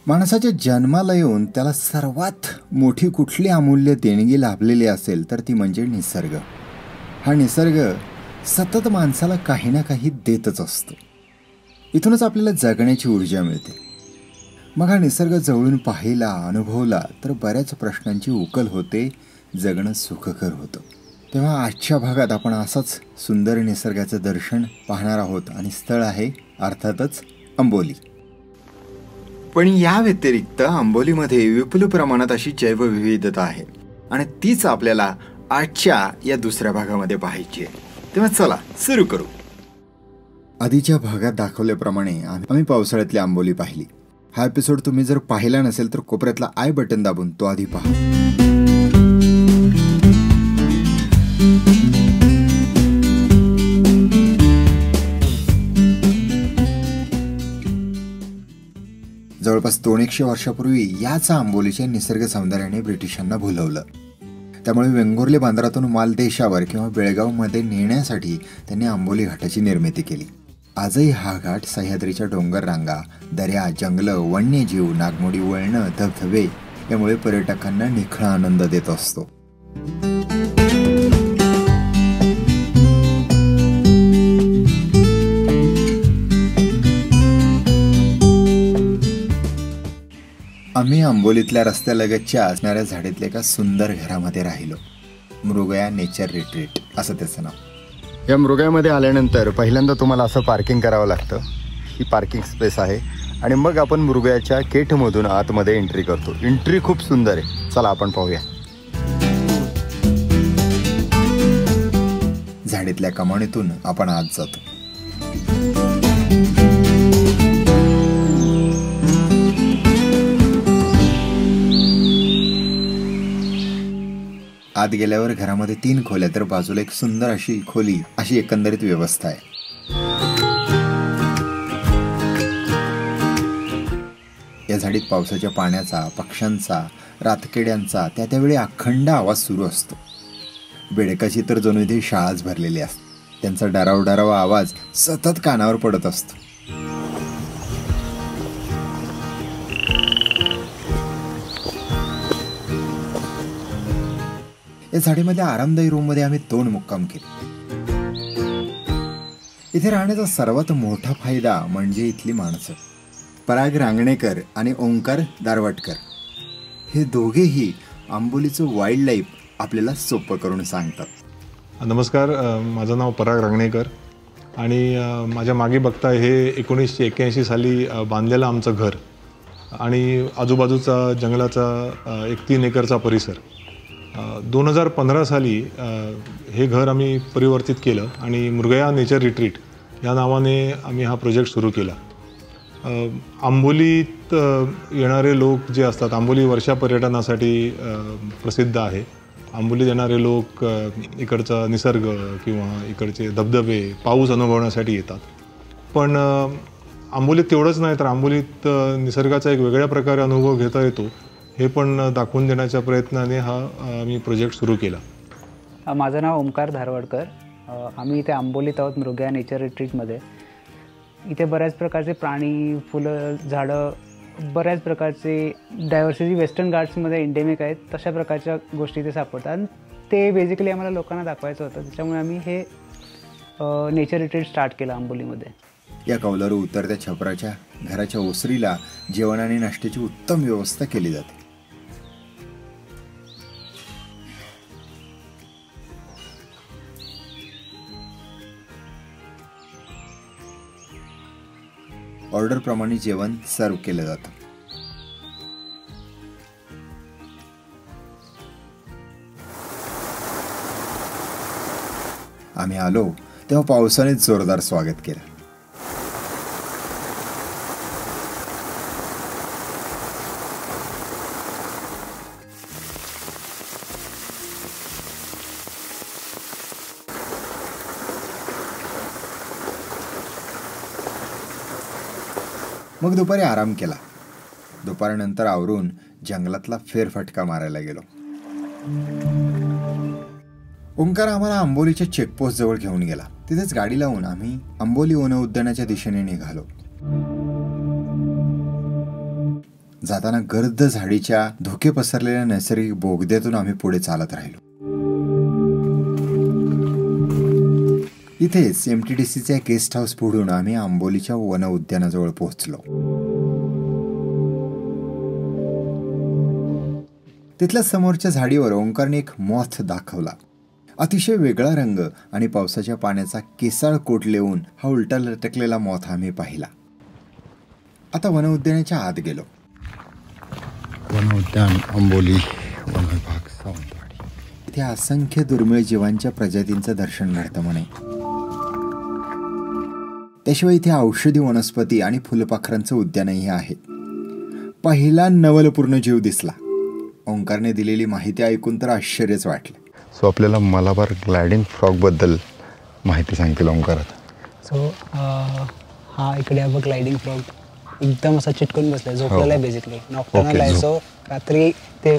माणसाच्या जन्माला येऊन त्याला सर्वात मोठी कुठली अमूल्य देणगी लाभलेली असेल तर ती म्हणजे निसर्ग. हा निसर्ग सतत माणसाला काही ना काही देतच असतो. इथूनच आपल्याला जगण्याची ऊर्जा मिळते. मग हा निसर्ग जवळून पाहिला, अनुभवला तर बऱ्याच प्रश्नांची उकल होते, जगणं सुखकर होतं. तेव्हा आजच्या भागात आपण असाच सुंदर निसर्गाचं दर्शन पाहणार आहोत आणि स्थळ आहे अर्थातच अंबोली. पण या व्यतिरिक्त अंबोलीमध्ये विपुल प्रमाणात अशी जैवविविधता आहे आणि तीच आपल्याला आजच्या या दुसऱ्या भागामध्ये पाहायची आहे. तेव्हा चला सुरू करू. आधीच्या भागात दाखवल्याप्रमाणे आम्ही पावसाळ्यातली अंबोली पाहिली. हा एपिसोड तुम्ही जर पाहिला नसेल तर कोपऱ्यातला आय बटन दाबून तो आधी पहा. जवळपास 200 वर्षापूर्वी याच आंबोलीच्या निसर्ग सौंदर्याने ब्रिटिशांना भुलवलं. त्यामुळे वेंगुर्ले बंदरातून माल देशावर किंवा बेळगावमध्ये नेण्यासाठी त्यांनी आंबोली घाटाची निर्मिती केली. आजही हा घाट सह्याद्रीच्या डोंगर रांगा, दऱ्या, जंगलं, वन्यजीव, नागमोडी वळणं, धबधबे यामुळे पर्यटकांना निखळा आनंद देत असतो. आम्ही आंबोलीतल्या रस्त्यालगतच्या असणाऱ्या झाडीतल्या एका सुंदर घरामध्ये राहिलो. मृगया नेचर रिट्रीट असं त्याचं नाव. या मृगयामध्ये आल्यानंतर पहिल्यांदा तुम्हाला असं पार्किंग करावं लागतं. ही पार्किंग स्पेस आहे आणि मग आपण मृगयाच्या गेटमधून आतमध्ये एंट्री करतो. एंट्री खूप सुंदर आहे. चला आपण पाहूया. झाडीतल्या कमानीतून आपण आत जातो. आत गेल्यावर घरामध्ये 3 खोल्या तर बाजूला एक सुंदर अशी खोली, अशी एकंदरीत व्यवस्था आहे. या झाडीत पावसाच्या पाण्याचा, पक्ष्यांचा, रातकिड्यांचा त्यावेळी अखंड आवाज सुरू असतो. बेडकाची तर जणू इथे शाळाच भरलेली असते. त्यांचा डरावडरावा आवाज सतत कानावर पडत असतो. या झाडीमध्ये आरामदायी रूममध्ये आम्ही 2 मुक्काम केले. इथे राहण्याचा सर्वात मोठा फायदा म्हणजे इथली माणसं. पराग रांगणेकर आणि ओंकार दारवटकर हे दोघेही आंबोलीचं वाईल्ड लाईफ आपल्याला सोपं करून सांगतात. नमस्कार, माझं नाव पराग रांगणेकर आणि माझ्या मागे बघताय हे 1981 साली बांधलेलं आमचं घर आणि आजूबाजूचा जंगलाचा एक 3 एकरचा परिसर. 2015 साली हे घर आम्ही परिवर्तित केलं आणि मृगया नेचर रिट्रीट या नावाने आम्ही हा प्रोजेक्ट सुरू केला. आंबोलीत येणारे लोक जे असतात, आंबोली वर्षा पर्यटनासाठी प्रसिद्ध आहे. आंबोलीत येणारे लोक इकडचा निसर्ग किंवा इकडचे धबधबे, पाऊस अनुभवण्यासाठी येतात. पण आंबोलीत तेवढंच नाही तर आंबोलीत निसर्गाचा एक वेगळ्या प्रकारे अनुभव घेता येतो हे पण दाखवून देण्याच्या प्रयत्नाने हा मी प्रोजेक्ट सुरू केला. माझं नाव ओंकार धारवाडकर. आम्ही इथे आंबोलीत आहोत मृगया नेचर रिट्रीटमध्ये. इथे बऱ्याच प्रकारचे प्राणी, फुलं, झाडं, बऱ्याच प्रकारचे डायव्हर्सिटी वेस्टर्न घाट्समध्ये एंडेमिक आहेत तशा प्रकारच्या गोष्टी इथे सापडतात. ते बेसिकली आम्हाला लोकांना दाखवायचं होतं. त्याच्यामुळे आम्ही हे नेचर रिट्रीट स्टार्ट केलं आंबोलीमध्ये. या कौलारू उतरत्या छपराच्या घराच्या ओसरीला जेवण आणि नाश्त्याची उत्तम व्यवस्था केली जाते. ऑर्डर प्रमाणे जेवण सर्व केलं जातं. आम्ही आलो तेव्हा पावसाने जोरदार स्वागत केलं. मग दुपारी आराम केला. दुपारनंतर आवरून जंगलातला फेरफटका मारायला गेलो. ओंकार आम्हाला आंबोलीच्या चेकपोस्ट जवळ घेऊन गेला. तिथेच गाडी लावून आम्ही आंबोली वन उद्यानाच्या दिशेने निघालो. जाताना गर्द झाडीच्या धुके पसरलेल्या नैसर्गिक बोगद्यातून आम्ही पुढे चालत राहिलो. इथेच MTDCच्या गेस्ट हाऊस पुढून आम्ही आंबोलीच्या वन उद्यानाजवळ पोहोचलो. तिथल्या समोरच्या झाडीवर ओंकारने एक मॉथ दाखवला. अतिशय वेगळा रंग आणि पावसाच्या पाण्याचा केसाळ कोट लेवून हा उलटा लटकलेला मॉथ आम्ही पाहिला. आता वन उद्यानाच्या आत गेलो. वन उद्यान आंबोली वन विभाग सावंतवाडी. इथे असंख्य दुर्मिळ जीवांच्या प्रजातींचं दर्शन घडतं म्हणे. त्याशिवाय इथे औषधी वनस्पती आणि फुलपाखरांचं उद्यानही आहे. पहिला नवलपूर्ण जीव दिसला. ओंकारने दिलेली माहिती ऐकून तर आश्चर्यच वाटलं. सो आपल्याला मलाबार ग्लायडिंग फ्रॉगबद्दल माहिती सांगतील ओंकार आता. सो हा इकडे हा ग्लायडिंग फ्रॉग एकदम असा चिटकून बसलाय, झोपलेला आहे बेसिकली. नॉक्टर्नल आहे, सो रात्री ते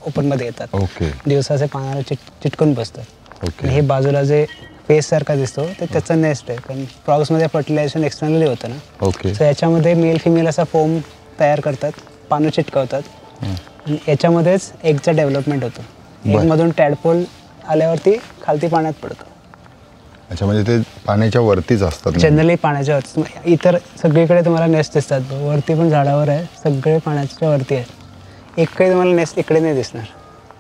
ओपनमध्ये येतात. ओके. दिवसाचे पानाला चिटकून बसतात. ओके. हे बाजूला जे फेस सारखा दिसतो ते त्याचा नेस्ट आहे, कारण फ्रॉग्समध्ये फर्टिलायझेशन एक्सटर्नली होतं ना. ओके. सो याच्यामध्ये मेल फिमेल असा फोम तयार करतात, पानं चिटकवतात आणि याच्यामध्येच एगचा डेव्हलपमेंट होतो. एगमधून टॅडपोल आल्यावरती खालती पाण्यात पडतो. अच्छा, म्हणजे ते पाण्याच्या वरतीच असतात जनरली पाण्याच्या वरती. इतर सगळीकडे तुम्हाला नेस्ट दिसतात, वरती पण झाडावर आहे, सगळे पाण्याच्या वरती आहेत. एकही तुम्हाला नेस्ट इकडे नाही दिसणार.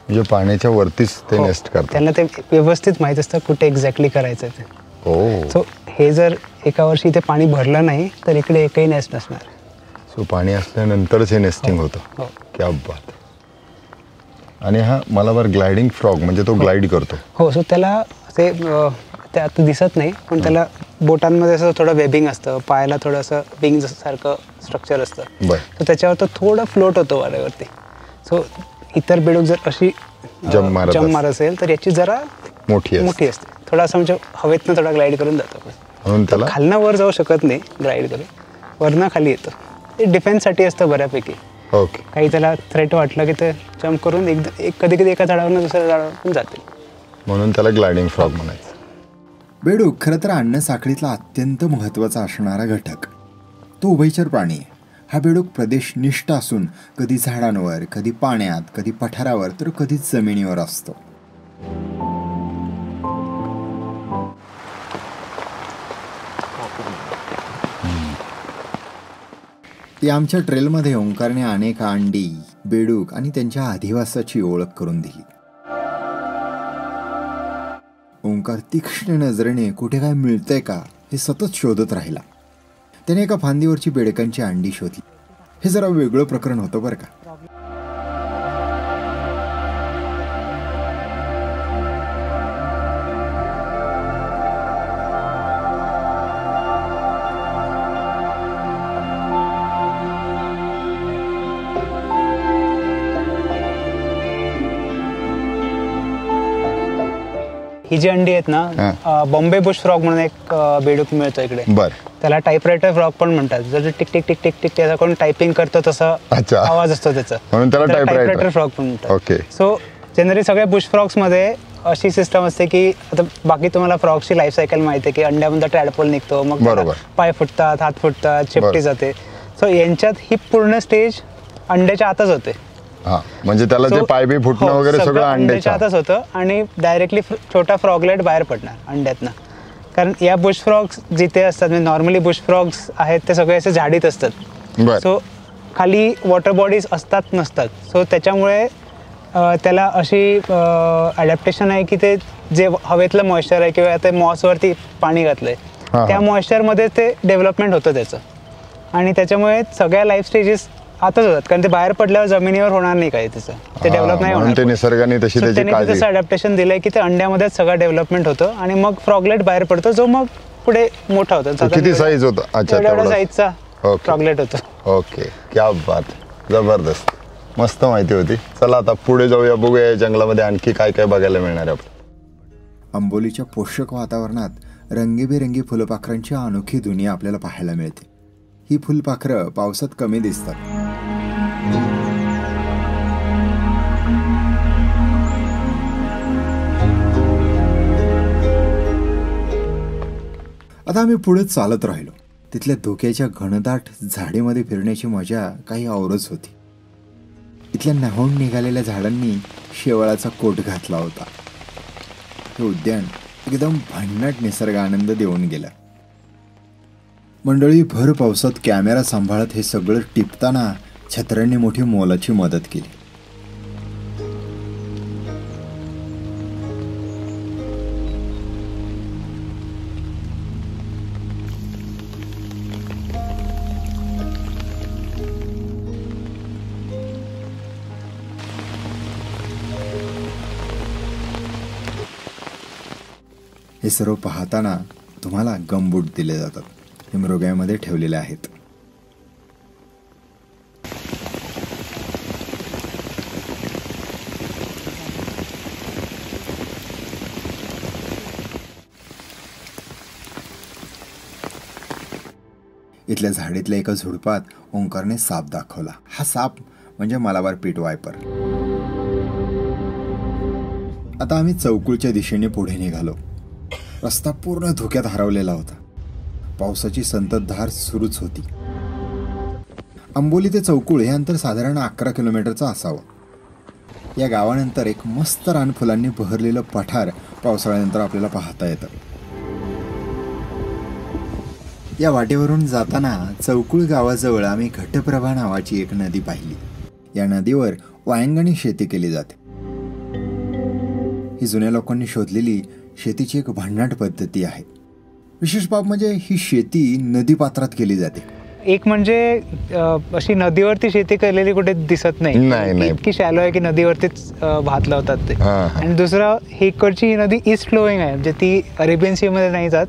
म्हणजे पाण्याच्या वरतीच ते नेस्ट करतात. त्यांना ते व्यवस्थित माहीत असतं कुठे एक्झॅक्टली करायचं ते. ओ. सो हे जर एका वर्षी इथे पाणी भरलं नाही तर इकडे एकही नेस्ट नसणार. सो पाणी असल्यानंतरच हे नेस्टिंग होतं. हो. क्या बात. आणि हा मलाबार ग्लायडिंग फ्रॉग म्हणजे तो ग्लाइड करतो. हो. सो त्याला ते आता दिसत नाही, पण त्याला बोटांमध्ये असं थोडं वेबिंग असतं, पायाला थोडंसं विंग सारखं स्ट्रक्चर असतं. बरं. तर त्याच्यावर तो थोडं फ्लोट होतो वाऱ्यावरती. सो इतर बेडूक जर अशी जंप मारत असेल तर याची जरा मोठी असते. थोडा असं म्हणजे हवेतनं थोडा ग्लाईड करून जातो. म्हणून त्याला खालनं वर जाऊ शकत नाही ग्लाईड करून, वरनं खाली येतं. ते डिफेन्ससाठी असतं बऱ्यापैकी. ओके. काही त्याला थ्रेट वाटलं की ते जंप करून कधी कधी एका झाडावरून दुसऱ्या झाडावर पण जाते. म्हणून त्याला ग्लायडिंग फ्रॉग म्हणायचं. बेडूक खरं तर अन्न साखळीतला अत्यंत महत्त्वाचा असणारा घटक. तो उभयचर प्राणी आहे. हा बेडूक प्रदेशनिष्ठ असून कधी झाडांवर, कधी पाण्यात, कधी पठारावर तर कधी जमिनीवर असतो. या आमच्या ट्रेलमध्ये ओंकारने अनेक अंडी, बेडूक आणि त्यांच्या अधिवासाची ओळख करून दिली. ओंकार तीक्ष्ण नजरेने कुठे काय मिळतंय का हे सतत शोधत राहिला. त्याने एका फांदीवरची बेडकांची अंडी शोधली. हे जरा वेगळं प्रकरण होतं बरं का. ही जी अंडी आहेत ना, बॉम्बे बुश फ्रॉग म्हणून एक बेडूक मिळतो इकडे. बर. त्याला टाईपरायटर फ्रॉग पण म्हणतात. जर tick tick tick tick tick त्याचा कोण टायपिंग करतो तसा आवाज असतो त्याचा, म्हणून त्याला टाईपरायटर फ्रॉग पण म्हणतात. ओके. सो जनरली सगळ्या बुश फ्रॉग्स मध्ये अशी सिस्टम असते की आता बाकी तुम्हाला फ्रॉगची लाईफ सायकल माहिती आहे की अंड्यामध्ये टॅडपोल निघतो, मग पाय फुटतात, हात फुटतात, शेपटी जाते. सो यांच्यात ही पूर्ण स्टेज अंड्याच्या आतच होते. म्हणजे त्याला ते पाय बी फुटणं वगैरे सगळं अंड्याच्या आतच होतं आणि डायरेक्टली छोटा फ्रॉगलेट बाहेर पडणार अंड्यातनं. कारण या बुश फ्रॉग्स जिथे असतात, म्हणजे नॉर्मली बुश फ्रॉग्स आहेत ते सगळे असे झाडीत असतात. सो खाली वॉटर बॉडीज असतात नसतात. सो त्याच्यामुळे त्याला अशी अडॅप्टेशन आहे की ते जे हवेतलं मॉइश्चर आहे किंवा ते मॉसवरती पाणी घातलंय त्या मॉइश्चरमध्ये ते डेव्हलपमेंट होतं त्याचं. आणि त्याच्यामुळे सगळ्या लाईफ स्टेजेस आताच होतात, कारण ते बाहेर पडल्यावर जमिनीवर होणार नाही काही त्याचं, ते डेव्हलप नाही होणार. निसर्गाने तसं अडॅप्टेशन दिलंय की ते अंड्यामध्येच सगळं डेव्हलपमेंट होतं आणि मग फ्रॉगलेट बाहेर पडतो, जो मग पुढे मोठा होतो. किती साईज होता? एवढ्या साईजचा फ्रॉगलेट होतो. ओके. क्या बात. जबरदस्त. मस्त माहिती होती. चला आता पुढे जाऊया, बघूया जंगलामध्ये आणखी काय काय बघायला मिळणार आहे. आंबोलीच्या पोषक वातावरणात रंगीबेरंगी फुलपाखरांची अनोखी दुनिया आपल्याला पाहायला मिळते. ही फुलपाखरं पावसात कमी दिसतात. आता आम्ही पुढे चालत राहिलो. तिथल्या धोक्याच्या घनदाट झाडीमध्ये फिरण्याची मजा काही औरच होती. इथल्या न्हावून निघालेल्या झाडांनी शेवाळाचा कोट घातला होता. हे उद्यान एकदम भन्नाट निसर्ग आनंद देऊन गेलं. मंडळी भर पावसात कॅमेरा सांभाळत हे सगळं टिपताना छत्र्यांनी मोठी मोलाची मदत केली. हे सर्व पाहताना तुम्हाला गमबूट दिले जातात. हे मृगामध्ये ठेवलेले आहेत. इथल्या झाडीतल्या एका झुडपात ओंकारने साप दाखवला. हा साप म्हणजे मलाबार पीट वायपर. आता आम्ही चौकुळच्या दिशेने पुढे निघालो. रस्ता पूर्ण धुक्यात हरवलेला होता. पावसाची संततधार सुरूच होती. आंबोली ते चौकुळ हे अंतर साधारण 11 किलोमीटरचं असावं. या गावानंतर एक मस्त रानफुलांनी बहरलेलं पठार पावसाळ्यानंतर आपल्याला पाहता येतं. या वाटेवरून जाताना चौकुळ गावाजवळ आम्ही घटप्रभा नावाची एक नदी पाहिली. या नदीवर वायंगणी शेती केली जाते. ही जुन्या लोकांनी शोधलेली शेतीची एक भन्नाट पद्धती आहे. विशेष बाब म्हणजे ही शेती नदी पात्रात केली जाते. एक म्हणजे अशी नदीवरती शेती केलेली कुठे दिसत नाही. इतकी शॅलो आहे की नदीवरतीच भात लावतात ते. आणि दुसरं ही इकडची नदी ईस्ट फ्लोईंग आहे, म्हणजे ती अरेबियन सी मध्ये नाही जात,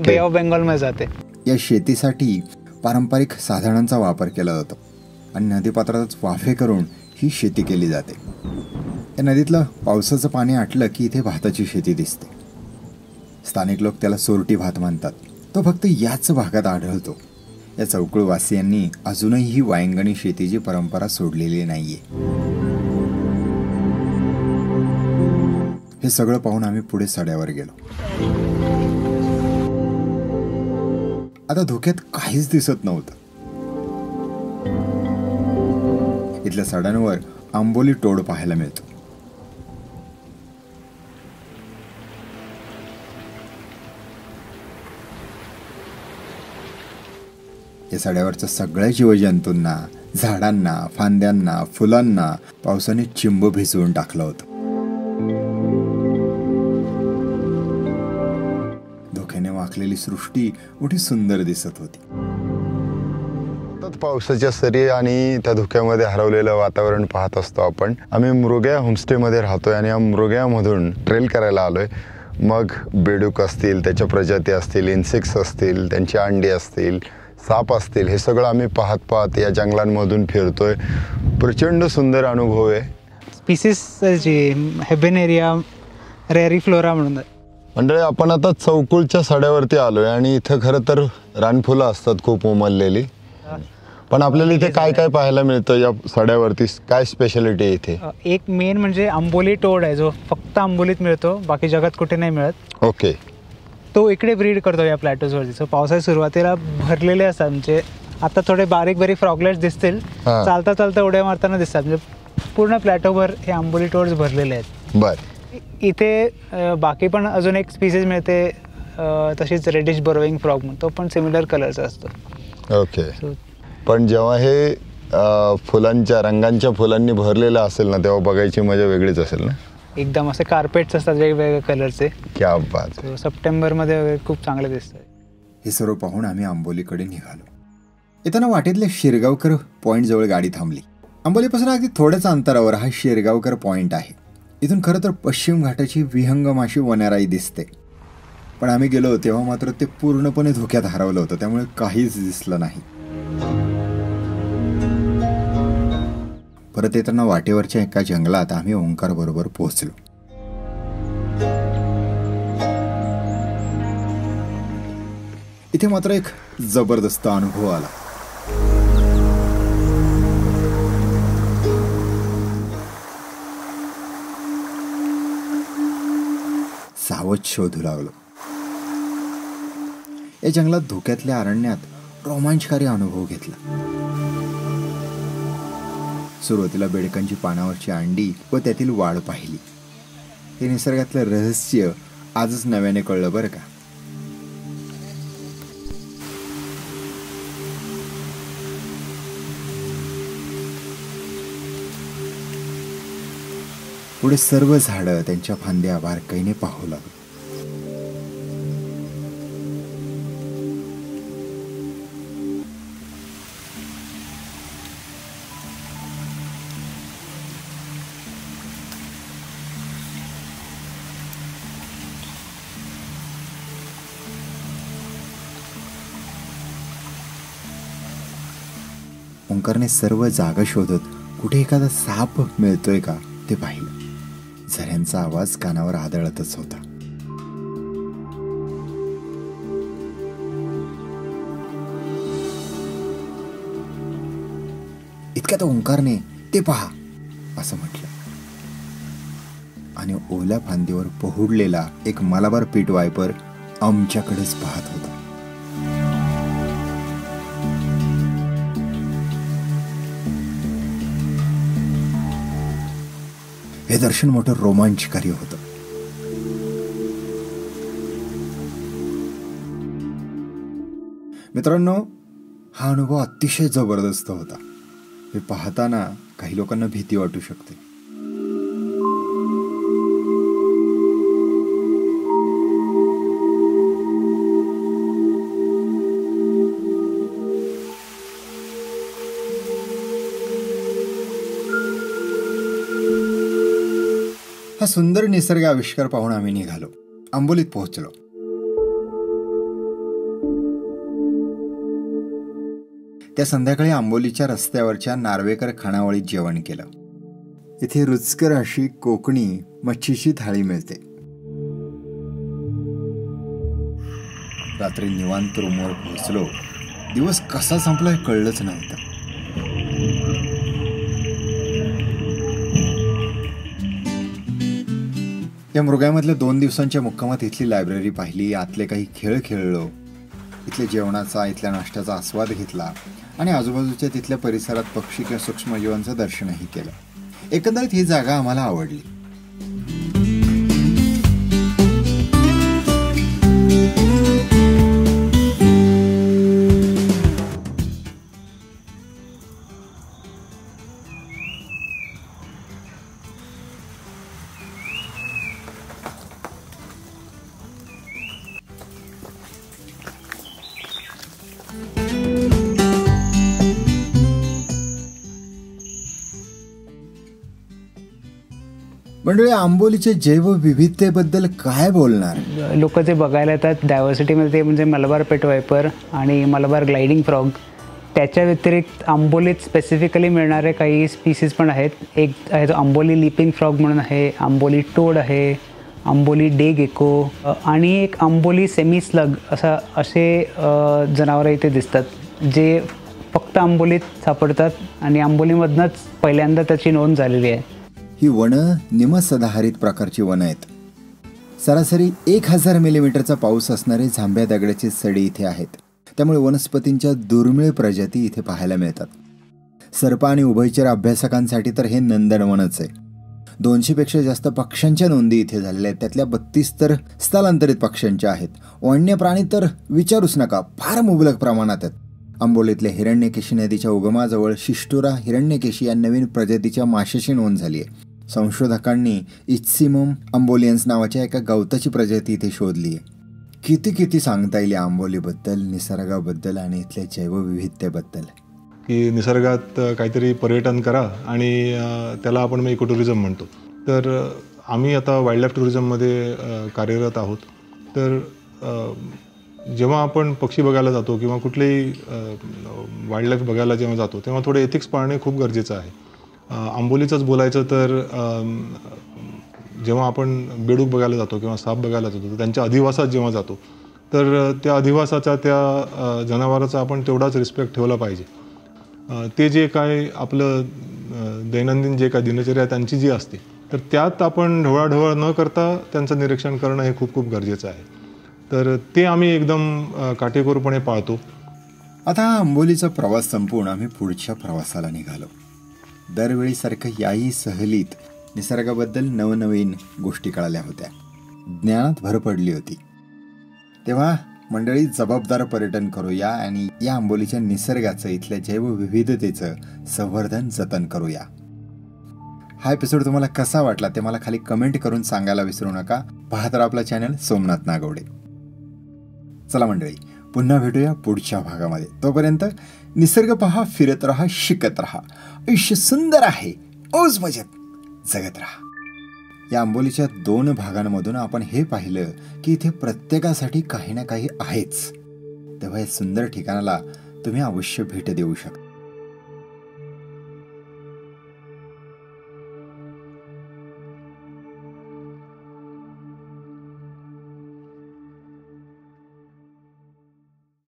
बे ऑफ बेंगॉल मध्ये जाते. या शेतीसाठी पारंपरिक साधनांचा वापर केला जातो आणि नदीपात्रातच वाफे करून ही शेती केली जाते. या नदीतलं पावसाचं पाणी आटलं की इथे भाताची शेती दिसते. स्थानिक लोक त्याला सोरटी भात म्हणतात. तो फक्त याच भागात आढळतो. या चौकुळवासियांनी अजूनही ही वायंगणी शेतीची परंपरा सोडलेली नाहीये. हे सगळं पाहून आम्ही पुढे सड्यावर गेलो. आता धुक्यात काहीच दिसत नव्हतं. इथल्या सड्यांवर आंबोली टोड पाहायला मिळतो. या सड्यावरच्या सगळ्या जीवजंतूंना, झाडांना, फांद्यांना, फुलांना पावसाने चिंब भिजवून टाकलं होतं. धोक्याने वाकलेली सृष्टी मोठी सुंदर दिसत होती. पावसाच्या सरी आणि त्या धुक्यामध्ये हरवलेलं वातावरण पाहत असतो आपण. आम्ही मृगया होमस्टेमध्ये राहतोय आणि या मृगयामधून ट्रेल करायला आलोय. मग बेडूक असतील, त्याच्या प्रजाती असतील, इन्सेक्ट्स असतील, त्यांची अंडी असतील, साप असतील, हे सगळं आम्ही पाहत पाहत या जंगलांमधून फिरतोय. प्रचंड सुंदर अनुभव आहे. स्पीसीस हेबेनेरिया रेरिफ्लोरा म्हणून. मंडळी, आपण आता चौकुळच्या सड्यावरती आलोय आणि इथं खरं तर रानफुलं असतात खूप उमललेली. पण आपल्याला इथे काय काय पाहायला मिळतं या सड्यावरती? काय स्पेशालिटी आहे इथे? एक मेन म्हणजे आंबोली टोड आहे, जो फक्त आंबोलीत मिळतो, बाकी जगात कुठे नाही मिळत. ओके. तो इकडे ब्रीड करतो या प्लॅटोजवरती. सो पावसाच्या सुरुवातीला भरलेले असतात. म्हणजे आता थोडे बारीक बारीक फ्रॉगलेट्स दिसतील, चालता चालता उड्या मारताना दिसतात. म्हणजे पूर्ण प्लॅटोभर हे आंबोली टोड्स भरलेले आहेत. बर. इथे बाकी पण अजून एक स्पीसीज मिळते, तशीच रेडिश बरोविंग फ्रॉग म्हणून. तो पण सिमिलर कलरचा असतो. ओके. पण जेव्हा हे फुलांच्या रंगांच्या फुलांनी भरलेलं असेल ना, तेव्हा बघायची मजा वेगळीच असेल ना. एकदम असे कार्पेट्स असतात वेगवेगळ्या कलरचे. क्या बात. सप्टेंबरमध्ये वगैरे खूप चांगले दिसतात. हे सर्व पाहून आम्ही आंबोलीकडे निघालो. येताना वाटेतल्या शिरगावकर पॉईंट जवळ गाडी थांबली. आंबोलीपासून अगदी थोड्याच अंतरावर हा शिरगावकर पॉईंट आहे. इथून खरं तर पश्चिम घाटाची विहंगमाशी वनराई दिसते. पण आम्ही गेलो तेव्हा मात्र ते पूर्णपणे धुक्यात हरवलं होतं, त्यामुळे काहीच दिसलं नाही. परत येताना वाटेवरच्या एका जंगलात आम्ही ओंकार बरोबर पोहोचलो. इथे मात्र एक जबरदस्त अनुभव आला. सावध शोधू लागलो. या जंगलात धुक्यातल्या अरण्यात रोमांचकारी अनुभव घेतला. सुरुवातीला बेडकांची पानावरची अंडी व त्यातील वाढ पाहिली. हे निसर्गातलं रहस्य आजच नव्याने कळलं बरं का. पुढे सर्व झाडं त्यांच्या फांद्या बारकाईने पाहू लागली. ओंकारने सर्व जागा शोधत कुठे एखादा साप मिळतोय का ते पाहिलं. झऱ्यांचा आवाज कानावर आदळतच होता. इतक्यात ओंकारने ते पहा असं म्हटलं आणि ओल्या फांदीवर पहुडलेला एक मलाबार पीट वायपर आमच्याकडेच पाहत होता. हे दर्शन मोठं रोमांचकारी होतं. मित्रांनो, हा अनुभव अतिशय जबरदस्त होता. हे पाहताना काही लोकांना भीती वाटू शकते. हा सुंदर निसर्ग आविष्कार पाहून आम्ही निघालो. आंबोलीत पोहोचलो. त्या संध्याकाळी आंबोलीच्या रस्त्यावरच्या नार्वेकर खानावळीत जेवण केलं. इथे रुचकर अशी कोकणी मच्छीची थाळी मिळते. रात्री निवांत रूमवर पोहोचलो. दिवस कसा संपला कळलंच नव्हतं. या मृगामधल्या 2 दिवसांच्या मुक्कामात इथली लायब्ररी पाहिली, आतले काही खेळ खेळलो, इथल्या जेवणाचा इथल्या नाश्त्याचा आस्वाद घेतला आणि आजूबाजूच्या तिथल्या परिसरात पक्षी किंवा सूक्ष्मजीवांचं दर्शनही केलं. एकंदरीत ही जागा आम्हाला आवडली. मंडळी, आंबोलीच्या जैवविविधतेबद्दल काय बोलणार. लोक जे बघायला येतात डायव्हर्सिटीमध्ये ते म्हणजे मलबार पेट वायपर आणि मलबार ग्लायडिंग फ्रॉग. त्याच्या व्यतिरिक्त आंबोलीत स्पेसिफिकली मिळणारे काही स्पीसीज पण आहेत. एक आहे तो आंबोली लिपिंग फ्रॉग म्हणून आहे, आंबोली टोड आहे, आंबोली डे गेको आणि एक आंबोली सेमी स्लग असे जनावरं इथे दिसतात जे फक्त आंबोलीत सापडतात आणि आंबोलीमधनंच पहिल्यांदा त्याची नोंद झालेली आहे. ही वनं निमसदाहरित प्रकारची वनं आहेत. सरासरी 1000 मिलीमीटरचा पाऊस असणारे जांभ्या दगडाचे सडे इथे आहेत. त्यामुळे वनस्पतींच्या दुर्मिळ प्रजाती इथे पाहायला मिळतात. सर्प आणि उभयचर अभ्यासकांसाठी तर हे नंदनवनच आहे. 200 पेक्षा जास्त पक्ष्यांच्या नोंदी इथे झालेल्या आहेत. त्यातल्या 32 तर स्थलांतरित पक्ष्यांच्या आहेत. वन्य प्राणी तर विचारूच नका, फार मुबलक प्रमाणात आहेत. आंबोलीतल्या हिरण्यकेशी नदीच्या उगमाजवळ शिष्टुरा हिरण्यकेशी या नवीन प्रजातीच्या माशाची नोंद झाली आहे. संशोधकांनी इच्सिमम आंबोलियन्स नावाच्या एका गवताची प्रजाती इथे शोधली आहे. किती सांगता येईल आंबोलीबद्दल, निसर्गाबद्दल आणि इथल्या जैवविविधतेबद्दल. की निसर्गात काहीतरी पर्यटन करा आणि त्याला आपण मग इको टुरिझम म्हणतो. तर आम्ही आता वाईल्ड लाईफ टुरिझममध्ये कार्यरत आहोत. तर जेव्हा आपण पक्षी बघायला जातो किंवा कुठलेही वाईल्ड लाईफ बघायला जेव्हा जातो तेव्हा थोडे एथिक्स पाळणे खूप गरजेचं आहे. आंबोलीचंच बोलायचं तर जेव्हा आपण बेडूक बघायला जातो किंवा साप बघायला जातो तर त्यांच्या अधिवासात जेव्हा जातो तर त्या अधिवासाचा त्या जनावराचा आपण तेवढाच रिस्पेक्ट ठेवला पाहिजे. ते जे काय आपलं दैनंदिन जे काय दिनचर्या त्यांची जी असते तर त्यात आपण ढवळाढवळ न करता त्यांचं निरीक्षण करणं हे खूप गरजेचं आहे. तर ते आम्ही एकदम काटेकोरपणे पाळतो. आता आंबोलीचा प्रवास संपवून आम्ही पुढच्या प्रवासाला निघालो. दरवेळीसारखं याही सहलीत निसर्गाबद्दल नवनवीन गोष्टी कळाल्या होत्या, ज्ञानात भर पडली होती. तेव्हा मंडळी, जबाबदार पर्यटन करूया आणि या आंबोलीच्या निसर्गाचं, इथल्या जैवविविधतेचं संवर्धन जतन करूया. हा एपिसोड तुम्हाला कसा वाटला ते मला खाली कमेंट करून सांगायला विसरू नका. पाहत राहा आपला चॅनल सोमनाथ नागवडे. चला मंडळी, पुन्हा भेटूया पुढच्या भागामध्ये. तोपर्यंत निसर्ग पहा, फिरत राहा, शिकत राहा. आयुष्य सुंदर आहे, ओज मजेत जगत राहा. या आंबोलीच्या 2 भागांमधून आपण हे पाहिलं की इथे प्रत्येकासाठी काही ना काही आहेच. तेव्हा या सुंदर ठिकाणाला तुम्ही अवश्य भेट देऊ शकता.